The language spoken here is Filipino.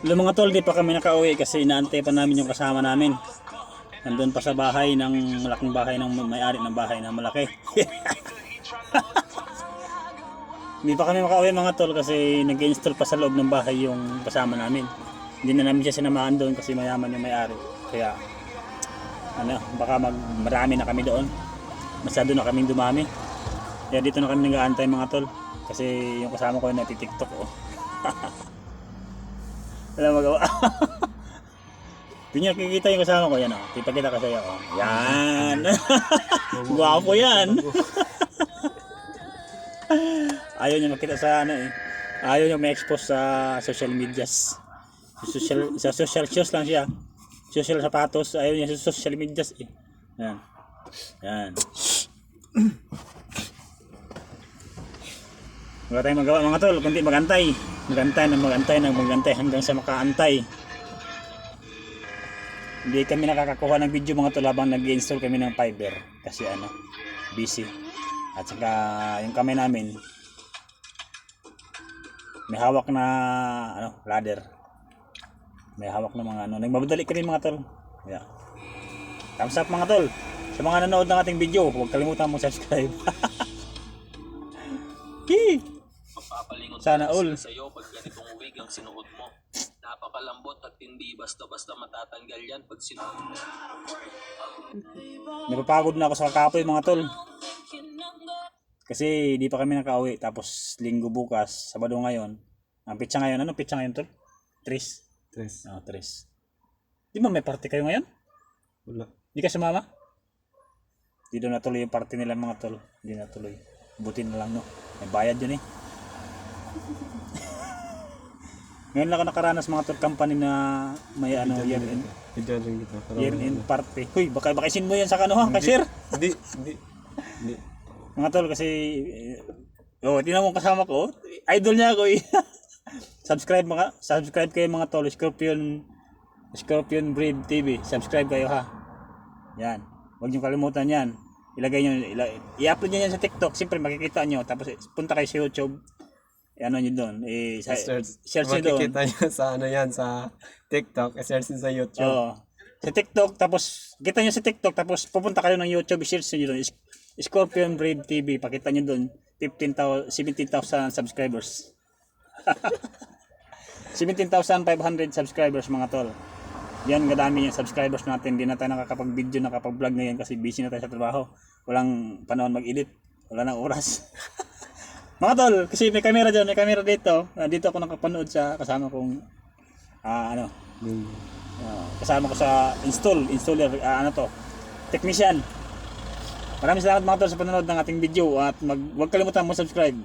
Mga tol, di pa kami nakauwi kasi inaantay pa namin yung kasama namin. Nandun pa sa bahay ng malaking bahay ng may-ari ng bahay na malaki. Hindi pa kami makauwi mga tol kasi nag-install pa sa loob ng bahay yung kasama namin. Hindi na namin siya sinamahan doon kasi mayaman yung may-ari. Kaya baka marami na kami doon. Masyado na kaming dumami. Kaya dito na kami nag-aantay mga tol. Kasi yung kasama ko na TikTok oh. Wala magawa. Hindi niya kikita yung kasama ko yan oh. Ipakita ka sa'yo oh. Yan. Guwapo yan. Ayaw niya makita sa ayaw niya ma-expose sa social medias. Sa social shows lang siya. Social sapatos, ayaw niya sa social medias eh. Yan. Yan. Wala tayong magawa mga tol, kundi magantay. Magantay hanggang sa makaantay. Hindi kami nakakakuha ng video mga tol habang nag-install kami ng fiber. Kasi busy. At saka yung kamay namin may hawak na ladder. May hawak na mga nagmabadali ka rin mga tol. Yeah. Thumbs up mga tol. Sa mga nanood ng ating video, huwag kalimutan mong subscribe. Sana all. Sa iyo pag ganitong wig ang sinuot mo. Napakalambot at hindi basta-basta matatanggal yan pag sinuot mo. Napapagod na ako sa kakapoy mga tol. Kasi di pa kami nakauwi. Tapos linggo bukas, Sabado ngayon. Ang pitsa ngayon, anong pitsa ngayon tol? Tres. Tres. Di ba may party kayo ngayon? Wala. Di ka sumama? Di daw natuloy yung party nila mga tol. Di natuloy. Buti na lang no. May bayad yun eh. Ngayon lang ako nakaranas mga tol company na may year end party. Huy, baka isin mo yan sa cashier. Hindi. Mga tol kasi tingnan mo kasama ko. Idol niya ako eh. Subscribe kayo mga tol. Scorpion Breed TV. Subscribe kayo ha. Yan. Huwag niyo kalimutan yan. I-upload niyo yan sa TikTok. Siyempre makikita niyo. Tapos punta kayo sa YouTube. Nyo doon. Search nyo doon. Makikita nyo sa sa TikTok. Search nyo sa YouTube. Oo. Sa TikTok. Tapos kita nyo sa TikTok. Tapos pupunta kayo ng YouTube. Search nyo doon. Scorpion Breed TV. Pakita nyo doon. 17,000 subscribers. 17,500 subscribers mga tol. Yan kadami yung subscribers natin. Hindi na tayo nakakapag-video, nakapag-vlog ngayon kasi busy na tayo sa trabaho. Walang panahon mag-edit. Wala nang oras. Mga tol, kasi may camera dyan, may camera dito. Dito ako nakapanood sa kasama kong kasama ko sa installer, technician. Maraming salamat mga tol sa panonood ng ating video at huwag kalimutan mo subscribe.